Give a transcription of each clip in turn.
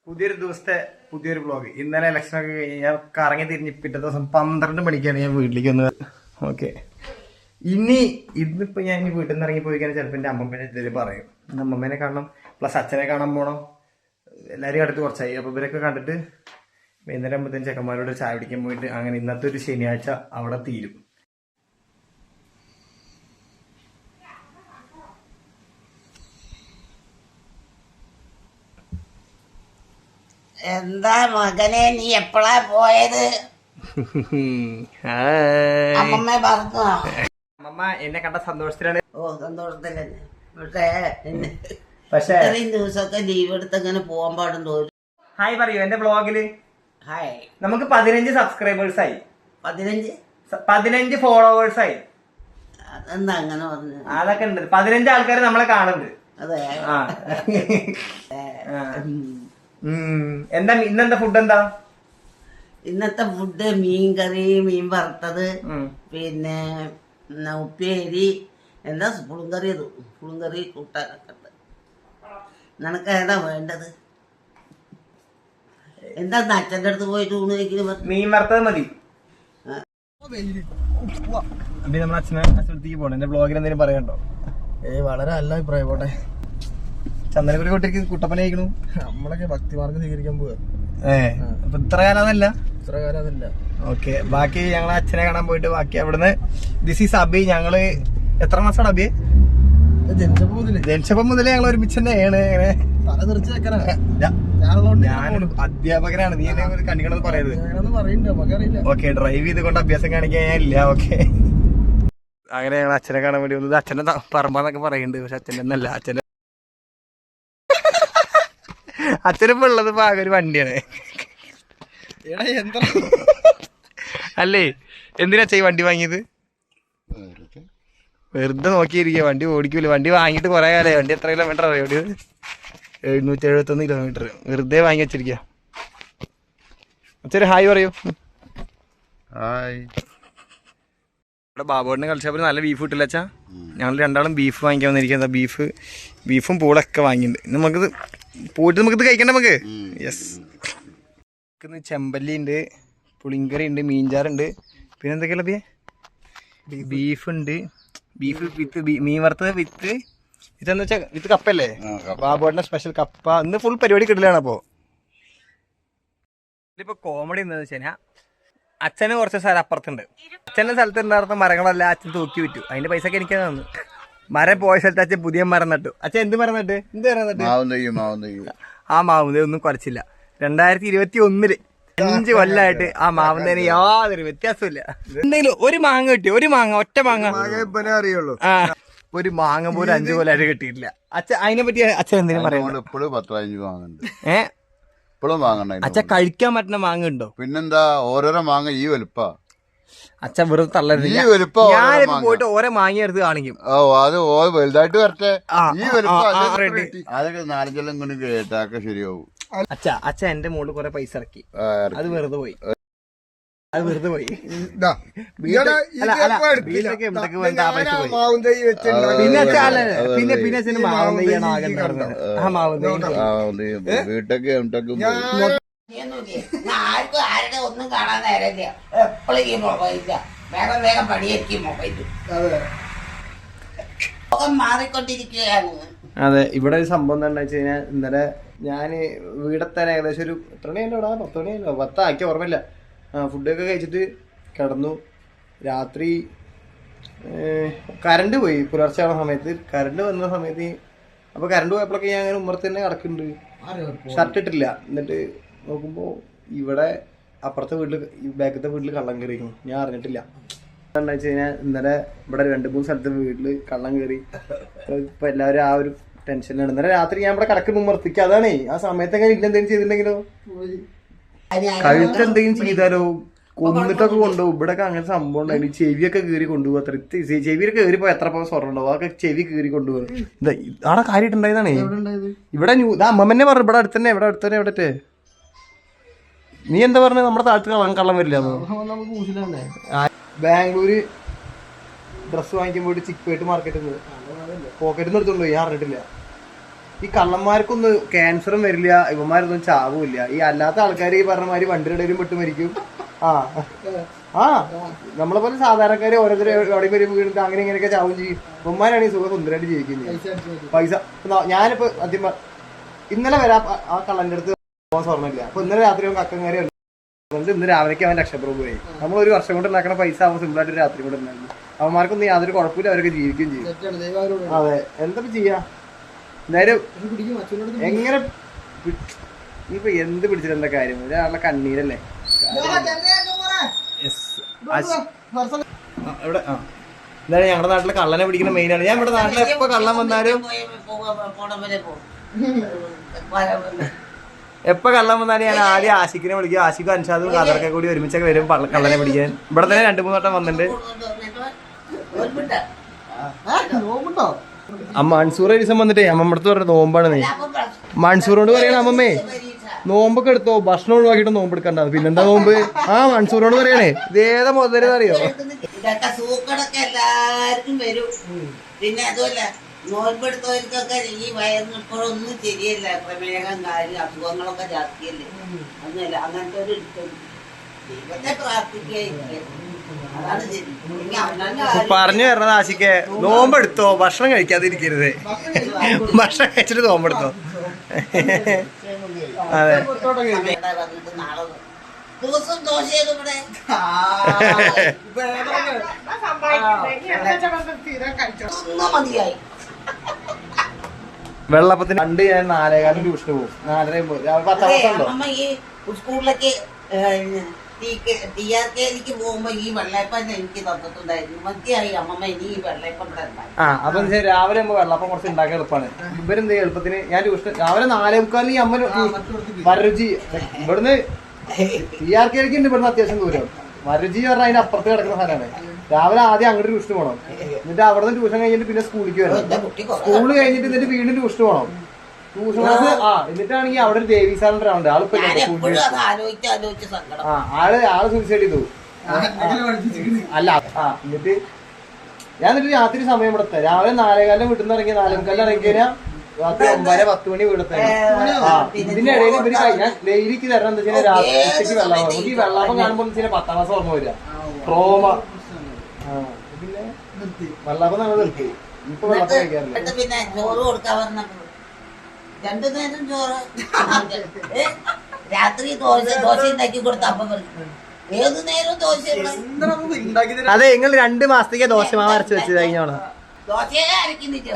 പുതിയൊരു ദിവസത്തെ പുതിയൊരു വ്ളോഗ്. ഇന്നലെ ഇലക്ഷനൊക്കെ കഴിഞ്ഞ് ഞാൻ കറങ്ങി തിരിഞ്ഞ് പിറ്റേ ദിവസം 12 മണിക്കാണ് ഞാൻ വീട്ടിലേക്ക് വന്നത്. ഓക്കെ, ഇന്നിപ്പോ ഞാൻ വീട്ടിൽ നിന്ന് ഇറങ്ങി പോയി കഴിഞ്ഞാൽ ചിലപ്പോൾ എൻ്റെ അമ്മമ്മേനെ എന്തെങ്കിലും പറയും. അമ്മമ്മേനെ കാണണം, പ്ലസ് അച്ഛനെ കാണാൻ പോകണം. എല്ലാവരും അടുത്ത് കുറച്ചായി. അപ്പോൾ ഇവരൊക്കെ കണ്ടിട്ട് വൈകുന്നേരം ആകുമ്പോഴത്തേനും ചെക്കന്മാരോട് ചായ പിടിക്കാൻ പോയിട്ട് അങ്ങനെ ഇന്നത്തെ ഒരു ശനിയാഴ്ച അവിടെ തീരും. എന്താ മകനെ, നീ എപ്പോഴാ പോയത്? അമ്മമ്മ പറഞ്ഞു. അമ്മമ്മ എന്നെ കണ്ട സന്തോഷത്തിലാണ്. ഓ, സന്തോഷത്തിലല്ലേ. പക്ഷേ ഇത്രയും ദിവസമൊക്കെ ലീവ് എടുത്ത് അങ്ങനെ പോകാൻ പാടും തോന്നും. ഹായ് പറയൂ എന്റെ വ്ളോഗില്. ഹായ്. നമുക്ക് 15 സബ്സ്ക്രൈബേഴ്സ് ആയി. 15 ഫോളോവേഴ്സ് ആയി. അതെന്താ അങ്ങനെ പറഞ്ഞു? അതൊക്കെ ഉണ്ട്. 15 ആൾക്കാർ നമ്മളെ കാണുന്നുണ്ട്. അതെ. എന്താ ഇന്നെന്താ ഫുഡ്? എന്താ ഇന്നത്തെ ഫുഡ്? മീൻ കറി, മീൻ വറുത്തത്, പിന്നെ ഉപ്പേരി, എന്താ പുളുങ്കറി കൂട്ടാനൊക്കെ ഉണ്ട്. നിനക്ക് ഏതാ വേണ്ടത്? എന്താ അച്ഛൻ്റെ അടുത്ത് പോയിട്ട് ഊണ് കഴിക്കുന്നു? മീൻ വറുത്തത് മതി. നമ്മൾ അച്ഛനടുത്തേക്ക് പോകണം. എന്റെ ബ്ലോഗിൽ എന്തെങ്കിലും പറയണ്ടോ? വളരെ നല്ല അഭിപ്രായം. പോട്ടെ, ചന്ദനക്കുരി കൊട്ടിക്ക് കുട്ടപ്പന കഴിക്കണു. നമ്മളൊക്കെ ഭക്തിമാർഗം സ്വീകരിക്കാൻ പോവാ. അപ്പൊ ഇത്ര കാലം അതല്ല. ഓക്കെ, ബാക്കി ഞങ്ങളെ അച്ഛനെ കാണാൻ പോയിട്ട് ബാക്കി അവിടുന്ന് ദിസ് ഈസ് അബി. ഞങ്ങള് എത്ര മാസമാണ് അബി? ജനിച്ചപ്പോ മുതലേ ഞങ്ങൾ ഒരുമിച്ച് തന്നെയാണ്. ഇങ്ങനെ ഞാനൊരു അധ്യാപകനാണ്. നീ എന്നെ കണ്ടിക്കണമെന്ന് പറയരുത്. ഓക്കെ, ഡ്രൈവ് ചെയ്ത് കൊണ്ട് അഭ്യാസം കാണിക്കാൻ ഇല്ല. ഓക്കെ, അങ്ങനെ ഞങ്ങൾ അച്ഛനെ കാണാൻ വേണ്ടി വന്നത്. അച്ഛനെ പറമ്പാന്നൊക്കെ പറയുന്നുണ്ട്, പക്ഷെ അച്ഛൻ്റെ ഒന്നല്ല. അച്ഛനിപ്പോ ഉള്ളത് ആകെ ഒരു വണ്ടിയാണ്. അല്ലേ, എന്തിനാ ഈ വണ്ടി വാങ്ങിയത്? വെറുതെ നോക്കിയിരിക്കുക. വണ്ടി ഓടിക്കൂല. വണ്ടി വാങ്ങിയിട്ട് കുറെ കാലമായി. വണ്ടി എത്ര കിലോമീറ്റർ അറിയാം? 771 കിലോമീറ്റർ വെറുതെ വാങ്ങി വെച്ചിരിക്കുക. അച്ഛൻ ഹായ് പറയൂ. ഇവിടെ ബാബുവിനെ കളിച്ചപ്പോൾ നല്ല ബീഫ് കിട്ടില്ല അച്ഛാ. ഞങ്ങൾ രണ്ടാളും ബീഫ് വാങ്ങിക്കാൻ വന്നിരിക്കുന്നത്. ബീഫും പൂളൊക്കെ വാങ്ങിയിട്ടുണ്ട്. നമുക്കിത് പോയിട്ട് നമുക്കിത് കഴിക്കണ്ട നമുക്ക്. യെസ്, ചെമ്പല്ലി ഉണ്ട്, പുളിങ്കറി ഉണ്ട്, മീൻചാറുണ്ട്, പിന്നെ എന്തൊക്കെയല്ല ബീഫ് ഉണ്ട്. ബീഫ് വിത്ത് മീൻ വറുത്തത് ഇതെന്ന് വെച്ചാൽ വിത്ത് കപ്പല്ലേ? ബാബുവേട്ടൻ്റെ സ്പെഷ്യൽ കപ്പ. ഇന്ന് ഫുൾ പരിപാടി കിടലാണ്. അപ്പോൾ ഇതിപ്പോൾ കോമഡി എന്താണെന്ന് വെച്ച് കഴിഞ്ഞാൽ അച്ഛന് കുറച്ച് സ്ഥലം അപ്പുറത്തുണ്ട്. അച്ഛൻ്റെ സ്ഥലത്ത് ഉണ്ടായിരുന്ന മരങ്ങളെല്ലാം അച്ഛൻ തൂക്കി വിറ്റു. അതിൻ്റെ പൈസ ഒക്കെ എനിക്ക് തന്നു. മരം പോയ സ്ഥലത്ത് അച്ഛൻ പുതിയ മരം നട്ടു. അച്ഛൻ എന്ത് മരം നട്ട്? ആ മാവുന്ന ഒന്നും കുറച്ചില്ല. 2021 5 കൊല്ലമായിട്ട് ആ മാവുന്നതിന് യാതൊരു വ്യത്യാസമില്ല. എന്തെങ്കിലും ഒരു മാങ്ങ കിട്ടി, ഒരു മാങ്ങ, ഒറ്റ മാങ്ങ അറിയുള്ളൂ. ആ, ഒരു മാങ്ങ പോലും 5 കൊല്ലമായിട്ട് കിട്ടിയിട്ടില്ല. അച്ഛൻ അതിനെ പറ്റി അച്ഛൻ എന്തെങ്കിലും പറയുന്നത്? അച്ഛൻ കഴിക്കാൻ പറ്റുന്ന മാങ്ങ ഉണ്ടോ? പിന്നെന്താ, ഓരോരോ മാങ്ങ ഈ വലുപ്പ. അച്ഛൻ വെറുതെ തള്ളരുത്. ഞാനിപ്പോ പോയിട്ട് ഓരോ മാങ്ങ എടുത്ത് കാണിക്കും. അത് വലുതായിട്ട് വരട്ടെ. ഈ വലുപ്പം അതൊക്കെ 4 കൊണ്ട് കേട്ടാക്കെ ശരിയാവും. അച്ഛൻ എന്റെ മോള് കൊറേ പൈസ ഇറക്കി. അത് വെറുതെ പോയി. പിന്നെ അച്ഛന് മാവൻ തയ്യാണ് ആകെ ഉണ്ടായിരുന്നത്. ആ മാവൻ വീട്ടൊക്കെ ആർക്കും ആരുടെ ഒന്നും കാണാൻ നേരമില്ല. എപ്പോഴും ഈ മൊബൈലില്ല. വേഗം പണിയായിരിക്കും മൊബൈലിൽ. മാറിക്കൊണ്ടിരിക്കുകയാണ്. അതെ, ഇവിടെ ഒരു സംഭവം എന്താണെന്ന് വെച്ച് കഴിഞ്ഞാൽ ഇന്നലെ ഞാൻ വീടെത്താൻ ഏകദേശം ഒരു 10 മണിയല്ലോ, 10 മണിയല്ലോ, 10 ആക്കി ഓർമ്മയില്ല. ഫുഡൊക്കെ കഴിച്ചിട്ട് കിടന്നു. രാത്രി കറണ്ട് പോയി. പുലർച്ചെ ആവുന്ന സമയത്ത് കറണ്ട് വന്ന സമയത്ത്, അപ്പോൾ കറണ്ട് പോയപ്പോഴൊക്കെ ഞാൻ അങ്ങനെ ഉമ്മറത്ത് തന്നെ കിടക്കുന്നുണ്ട്. ഷർട്ട് ഇട്ടില്ല. എന്നിട്ട് നോക്കുമ്പോൾ ഇവിടെ അപ്പുറത്തെ വീട്ടിൽ, ബാക്കത്തെ വീട്ടിൽ കള്ളം കയറിയിരുന്നു. ഞാൻ അറിഞ്ഞിട്ടില്ല. എന്താണെന്ന് വെച്ച് കഴിഞ്ഞാൽ ഇന്നലെ ഇവിടെ 2-3 സ്ഥലത്ത് വീട്ടിൽ കള്ളം കയറി. ഇപ്പം എല്ലാവരും ആ ഒരു ടെൻഷനാണ്. ഇന്നലെ രാത്രി ഞാൻ ഇവിടെ കിടക്കുന്ന ഉമ്മർത്തിക്ക്. അതാണേ, ആ സമയത്തൊക്കെ ഇല്ലെന്തെങ്കിലും ചെയ്തിട്ടുണ്ടെങ്കിലോ, കഴുത്ത് എന്തെങ്കിലും ചെയ്താലോ, കൊന്നിട്ടൊക്കെ കൊണ്ടുപോകും. ഇവിടെയൊക്കെ അങ്ങനെ സംഭവം ഉണ്ടായിരുന്നു. ചെവിയൊക്കെ കീറി കൊണ്ടുപോകും. അത്ര ചെവിയൊക്കെ കയറിപ്പോ എത്ര സ്വർണ്ണം ഉണ്ടാവും, അതൊക്കെ ചെവി കീറി കൊണ്ടുപോകും. ഇതാ അവിടെ കാര്യമായിട്ടുണ്ടായതാണേ. ഇവിടെ അമ്മമ്മന്നെ പറഞ്ഞു. ഇവിടെ അടുത്തന്നെ എവിടെ നീ എന്താ പറഞ്ഞത്? നമ്മുടെ താഴത്ത് കള്ളം വരില്ല. ബാംഗ്ലൂര് ഡ്രസ്സ് വാങ്ങിക്കാൻ പോയിട്ട് ചിക്പേട്ട് മാർക്കറ്റിൽ നിന്ന് പോക്കറ്റിൽ നിന്ന് എടുത്തോണ്ട് പോയി. ഞാൻ അറിഞ്ഞിട്ടില്ല. ഈ കള്ളന്മാർക്കൊന്നും ക്യാൻസറും വരില്ല, ഇവന്മാരൊന്നും ചാവുമില്ല. ഈ അല്ലാത്ത ആൾക്കാർ ഈ പറഞ്ഞ മാതിരി വണ്ടിയുടെ പെട്ട് മരിക്കും. നമ്മളെ പോലെ സാധാരണക്കാര് ഓരോരുത്തർ എവിടെയും വരും വീണിട്ട് അങ്ങനെ ഇങ്ങനെയൊക്കെ ചാവും ചെയ്യും. ഇവന്മാരാണ് ഈ സുഖം സുന്ദരമായിട്ട് ജീവിക്കുന്നത്. പൈസ ഞാനിപ്പോ ഇന്നലെ വരാം ആ കള്ളന്റെ അടുത്ത് പോകാൻ സ്വർണ്ണമില്ല. അപ്പൊ ഇന്നലെ രാത്രി കക്കങ്ങാരി ഇന്ന് രാവിലേക്ക് അവൻ രക്ഷപ്പെടും പോയി. നമ്മൾ ഒരു വർഷം കൊണ്ട് ഉണ്ടാക്കുന്ന പൈസ അവൻ സിമ്പിളായിട്ട് രാത്രി കൊണ്ട് ഉണ്ടായിരുന്നു. അവന്മാർക്കൊന്നും യാതൊരു കുഴപ്പമില്ല, അവരൊക്കെ ജീവിക്കുകയും ചെയ്യും. അതെ, എന്താ ചെയ്യാ? എന്തായാലും എങ്ങനെ ഇനിയിപ്പോ എന്ത് പിടിച്ചിട്ട് എന്താ കാര്യം? ഒരാളുടെ കണ്ണീരല്ലേ. ഇവിടെ എന്തായാലും ഞങ്ങളുടെ നാട്ടില് കള്ളനെ പിടിക്കുന്ന മെയിനാണ്. ഞാൻ ഇവിടെ നാട്ടിൽ എപ്പോ കള്ളൻ വന്നാലും ഞാൻ ആദ്യം ആശിക്കിനെ വിളിക്കും. ആശിക്കും അൻഷാദും ഖദറൊക്കെ കൂടി ഒരുമിച്ചൊക്കെ വരും കള്ളനെ പിടിക്കാൻ. ഇവിടെ തന്നെ 2-3 വട്ടം വന്നിട്ടുണ്ട്. മൺസൂർ ഒരു ദിവസം വന്നിട്ടേ അമ്മമ്മടുത്ത് പറഞ്ഞ നോമ്പാണ് നീ. മൺസൂറിനോട് പറയണ അമ്മമ്മേ നോമ്പൊക്കെ എടുത്തോ, ഭക്ഷണം ഒഴിവാക്കിയിട്ട് നോമ്പ് എടുക്കണ്ട. പിന്നെന്താ നോമ്പ്? മൺസൂറിനോട് പറയണേ. ഇതേതാ മുതലെന്ന് അറിയോ? ഇതൊക്കെ സൂക്കടൊക്കെ എല്ലാവർക്കും വരും. പിന്നെ അതുമല്ല നോമ്പെടുത്തവർക്കൊക്കെ ഈ വയറിന് ഇപ്പോഴൊന്നും ശരിയല്ല. പ്രമേഹം, കാര്യം, അസുഖങ്ങളൊക്കെ ജാസ്തിയല്ലേ. ഒന്നുമില്ല, അങ്ങനത്തെ ഒരു ദൈവത്തെ പ്രാർത്ഥിക്കുക. അതാണ് ശരി. പറഞ്ഞു വരണത് ആശിക്ക് നോമ്പെടുത്തോ, ഭക്ഷണം കഴിക്കാതിരിക്കരുത്. ഭക്ഷണം കഴിച്ചിട്ട് നോമ്പെടുത്തോ. അതെ, വന്നിട്ട് നാളെ ദിവസം ദോശയൊക്കെ ഇവിടെ മതിയായി. വെള്ളപ്പത്തിന് പണ്ട് ഞാൻ 4:15 ട്യൂഷന് പോകും. 4:30 അമ്മ ഈ സ്കൂളിലേക്ക് ടിആർകെയിലേക്ക് പോകുമ്പോ ഈ വെള്ളയപ്പം എനിക്ക് തന്നിട്ടുണ്ടായിരുന്നു. മതിയായി അമ്മമ്മ, ഇനി ഈ വെള്ളയപ്പം ഇവിടെ ഉണ്ടായി. അപ്പൊ രാവിലെ ആകുമ്പോ വെള്ളപ്പം കുറച്ച് ഉണ്ടാക്കാൻ എളുപ്പമാണ്. ഇവരെന്ത് എളുപ്പത്തിന് ഞാൻ ട്യൂഷൻ രാവിലെ 4:45 അമ്മ വരരുചി ഇവിടുന്ന് ടിആർകെയിലേക്ക് ഉണ്ട്. ഇവിടുന്ന് അത്യാവശ്യം ദൂരം. വരരുചി പറഞ്ഞാൽ അതിന്റെ അപ്പുറത്ത് കിടക്കുന്ന സ്ഥലമാണ്. രാവിലെ ആദ്യം അങ്ങോട്ട് ട്യൂഷൻ പോകണം. എന്നിട്ട് അവിടെ നിന്ന് ട്യൂഷൻ കഴിഞ്ഞിട്ട് പിന്നെ സ്കൂളിലേക്ക് വരണം. സ്കൂള് കഴിഞ്ഞിട്ട് എന്നിട്ട് വീണ്ടും ട്യൂഷൻ പോകണം. ട്യൂഷൻ ക്ലാസ് എന്നിട്ടാണെങ്കിൽ അവിടെ ഒരു ദേവി സാറിന്റെ ഉണ്ട്. ആളിപ്പോ ആള് സൂസൈഡ് ചെയ്തു. അല്ല എന്നിട്ട് ഞാൻ എന്നിട്ട് രാത്രി സമയം ഇവിടത്തെ രാവിലെ 4:15 വീട്ടിൽ നിന്ന് ഇറങ്ങി 4:45 ഇറങ്ങി കഴിഞ്ഞാൽ രാത്രി 9-10 മണി വീടത്തെ. ഇതിന്റെ ഇടയിൽ ഇവര് ഞാൻ ഡെയിലിക്ക് തരണം എന്താ വെച്ചാൽ രാത്രി ഉച്ചയ്ക്ക് വെള്ളാപ്പം. നമുക്ക് ഈ വെള്ളാപ്പം കാണുമ്പോൾ 10ാം ക്ലാസ് ഓർമ്മ വരിക. ട്രോമ. പിന്നെ വെള്ളാപ്പം നമ്മൾ നിർത്തി. ഇപ്പൊ വെള്ളപ്പം കഴിക്കാറില്ല. പിന്നെ ചോറ് കൊടുക്കാൻ പറഞ്ഞപ്പോൾ 2 നേരം ചോറ്. രാത്രി ദോശ ഉണ്ടാക്കി കൊടുത്ത അപ്പം ഏത് നേരവും ദോശ. അതെ, നിങ്ങൾ 2 മാസത്തേക്ക് ദോശമാവ് അരച്ച് വെച്ചത് കഴിഞ്ഞാണ്.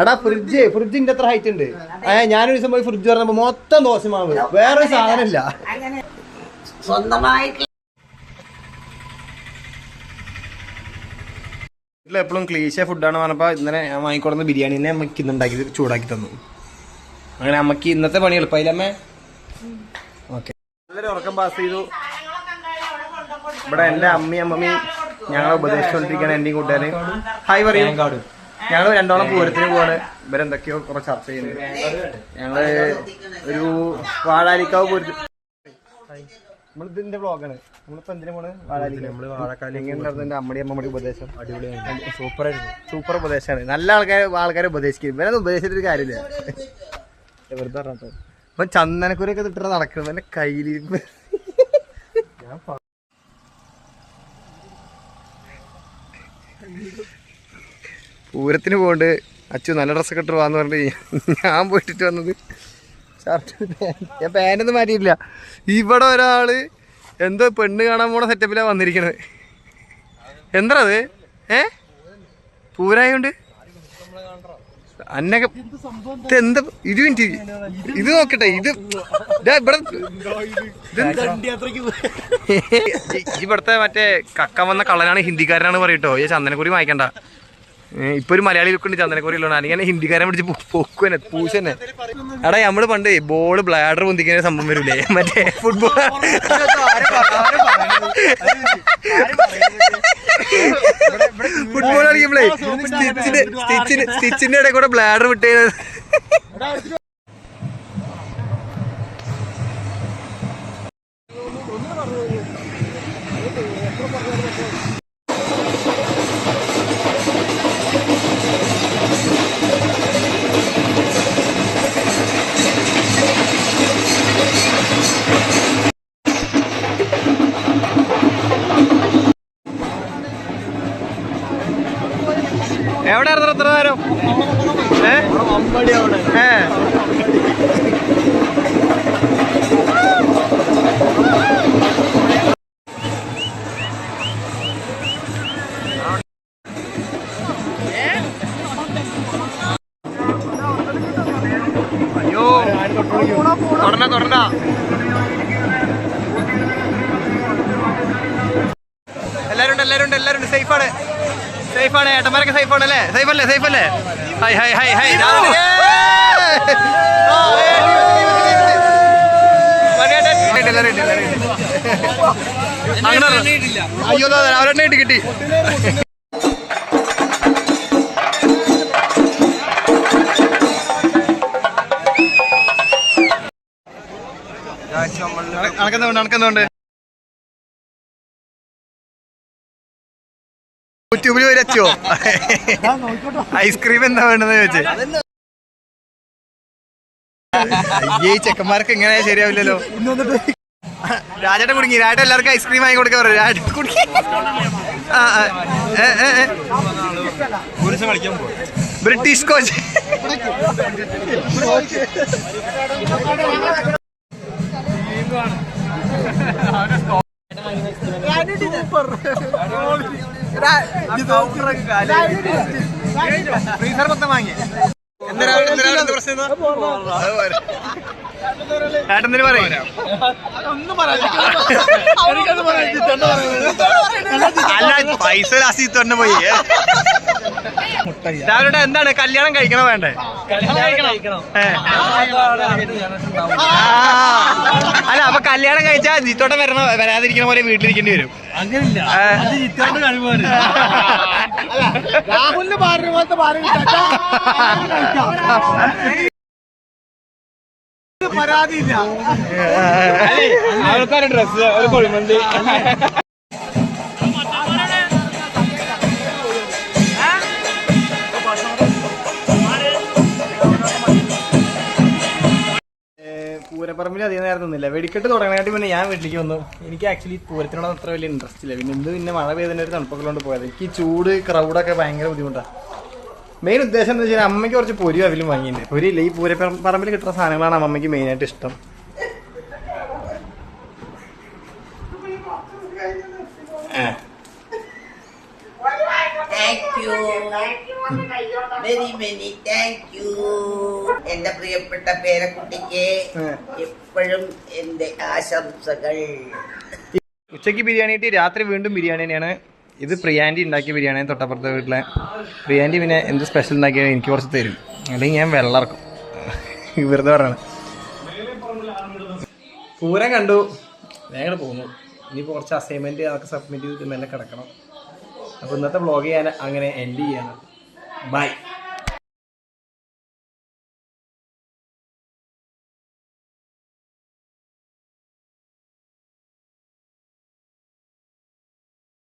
എടാ ഫ്രിഡ്ജിന്റെ എത്ര ഹൈറ്റ് ഉണ്ട്? ഞാനൊരു ദിവസം പോയി ഫ്രിഡ്ജ് പറഞ്ഞപ്പോ മൊത്തം ദോശമാവ്, വേറൊരു സാധനം ഇല്ല. സ്വന്തമായിട്ട് എപ്പോഴും ക്ലീശ ഫുഡാണ് പറഞ്ഞപ്പോ ഇന്നലെ ഞാൻ വാങ്ങിക്കൊടുന്ന ബിരിയാണിനെ അമ്മക്ക് ഇന്ന് ഉണ്ടാക്കി ചൂടാക്കി തന്നു. അങ്ങനെ അമ്മക്ക് ഇന്നത്തെ പണി എളുപ്പമായില്ല അമ്മേ. ഓക്കെ, നല്ലൊരു ഉറക്കം പാസ് ചെയ്തു. ഇവിടെ എന്റെ അമ്മയും ഞങ്ങളെ ഉപദേശിച്ചുകൊണ്ടിരിക്കുകയാണ്. എന്റെയും കൂട്ടുകാരെ ഹായ് പറയും. ഞങ്ങള് 2 പൂരത്തിന് പോവാണ്. ഇവരെന്തൊക്കെയോ കുറച്ച് ചർച്ച ചെയ്യുന്നത്. ഞങ്ങള് ഒരു വാഴാലിക്കാവ് പൂരത്തിന്. നമ്മളിതിന്റെ വ്ളോഗാണ്. നമ്മളിപ്പോ എന്തിനാ പോണ്? വാഴാലിക്കാവ്. എങ്ങനെയുണ്ടായിരുന്നു അമ്മടി ഉപദേശം? അടിപൊളിയാണ്, സൂപ്പർ ഉപദേശമാണ്. നല്ല ആൾക്കാരെ ഉപദേശിക്കും. ഇവരൊന്നും ഉപദേശിച്ചിട്ടൊരു കാര്യമില്ല. വെറുതെ പറഞ്ഞോ. അപ്പൊ ചന്ദനക്കുരൊക്കെ ഇട്ടിട്ട് നടക്കണം. എന്റെ കയ്യിലിരിപ്പ് പൂരത്തിന് പോകണ്ട്. അച്ചു നല്ല ഡ്രസ്സൊക്കെ ഇട്ട് പോവാന്ന് പറഞ്ഞിട്ട് ഞാൻ പോയിട്ടിട്ട് വന്നത് ഷർട്ട് ഞാൻ പാൻറ്റൊന്നും മാറ്റിയിട്ടില്ല. ഇവിടെ ഒരാള് എന്തോ പെണ്ണ് കാണാൻ പോണ സെറ്റപ്പിലാണ് വന്നിരിക്കണത്. എന്താ അത്? പൂരായോണ്ട് അന്നൊക്കെ എന്താ 20 മിനിറ്റ് ഇത് നോക്കട്ടെ. ഇവിടുത്തെ മറ്റേ കക്ക വന്ന കള്ളനാണ്, ഹിന്ദിക്കാരനാണ് പറയട്ടോ. ഈ ചന്ദനക്കുറി വാങ്ങിക്കണ്ട. ഇപ്പൊ ഒരു മലയാളി ലുക്കുണ്ട് ചന്ദനക്കുറി ഉള്ളതാണ്. അല്ലെങ്കിൽ ഹിന്ദിക്കാരൻ പിടിച്ച് പൊക്കുവന്നെ പൂശന്നെ. എടാ നമ്മള് പണ്ട് ബോള് ബ്ലാഡർ പൊന്തിക്കുന്ന സംഭവം വരൂലേ മറ്റേ ഫുട്ബോൾ കളിക്കുമ്പോഴേ സ്റ്റിച്ചിന്റെ ഇടയിൽ കൂടെ ബ്ലാഡർ വിട്ടേ. അയ്യോ തുടണ്ട എല്ലാരും ഉണ്ട് സേഫാണ് ഏട്ടന്മാരൊക്കെ സേഫാണ് അല്ലേ സേഫല്ലേ ഹൈ അയ്യോ അവരെണ്ണ കിട്ടി നടക്കുന്നുണ്ട് യൂട്യൂബിൽ വരച്ചോ ഐസ്ക്രീം എന്താ വേണ്ടെന്ന് ചോദിച്ചേ ഈ ചെക്കന്മാർക്ക് എങ്ങനെ ശരിയാവില്ലല്ലോ രാജേട്ടൻ കുടുങ്ങി രാജേട്ടൻ എല്ലാവർക്കും ഐസ്ക്രീം വാങ്ങി കൊടുക്കാൻ പറയും രാജേട്ടൻ കുടുങ്ങി ബ്രിട്ടീഷ് കോച്ച് ഫ്രീസർ മൊത്തം വാങ്ങി ഏട്ടെന്തിന് പറയും അല്ല പൈസ ലാസ്റ്റ് തന്നെ പോയി രാവിലെ എന്താണ് കല്യാണം കഴിക്കണോ വേണ്ടേ അല്ല അപ്പൊ കല്യാണം കഴിച്ചാൽ ജിത്തോട്ടം വരാതിരിക്കണ പോലെ വീട്ടിലിരിക്കേണ്ടി വരും പരാതിയില്ല ആൾക്കാരുടെ ഡ്രസ് ഒരു കൊഴിമന്തി പൂരപ്പറമ്പിൽ അധികം നേരം നിന്നില്ല വെടിക്കെട്ട് തുടങ്ങാനായിട്ട് പിന്നെ ഞാൻ വീട്ടിലേക്ക് വന്നു എനിക്ക് ആക്ച്വലി പൂരത്തിനോട് അത്ര വലിയ ഇൻട്രസ്റ്റ് ഇല്ല പിന്നെ മഴ പെയ്തതിൻ്റെ ഒരു തണുപ്പൊക്കെ പോയത് എനിക്ക് ചൂട് ക്രൗഡൊക്കെ ഭയങ്കര ബുദ്ധിമുട്ടാണ് മെയിൻ ഉദ്ദേശം എന്താ വെച്ചാൽ അമ്മയ്ക്ക് കുറച്ച് പൊരി അവിലും വാങ്ങിയിട്ടുണ്ട് പൊരിയില്ല ഈ പൂരപ്പറമ്പിൽ കിട്ടുന്ന സാധനങ്ങളാണ് അമ്മയ്ക്ക് മെയിനായിട്ട് ഇഷ്ടം എന്റെ പ്രിയപ്പെട്ട പേരക്കുട്ടിക്ക് എപ്പോഴും എന്റെ ആശംസകൾ. ഉച്ചയ്ക്ക് ബിരിയാണി കിട്ടി രാത്രി വീണ്ടും ബിരിയാണി തന്നെയാണ് ഇത് പ്രിയാൻറ്റി ഉണ്ടാക്കിയ ബിരിയാണി തൊട്ടപ്പുറത്തെ വീട്ടിലെ പ്രിയാൻറ്റി പിന്നെ എന്ത് സ്പെഷ്യൽ ഉണ്ടാക്കിയാൽ എനിക്ക് കുറച്ച് തരും അല്ലെങ്കിൽ ഞാൻ വെള്ളം ഇറക്കും വെറുതെ പറയണം പൂരം കണ്ടു വേഗം പോകുന്നു ഇനിയിപ്പോൾ കുറച്ച് അസൈൻമെൻറ്റ് അതൊക്കെ സബ്മിറ്റ് ചെയ്തിട്ട് മെല്ലെ കിടക്കണം അപ്പോൾ ഇന്നത്തെ വ്ളോഗ് ഞാൻ അങ്ങനെ എൻഡ് ചെയ്യാണ് ബൈ.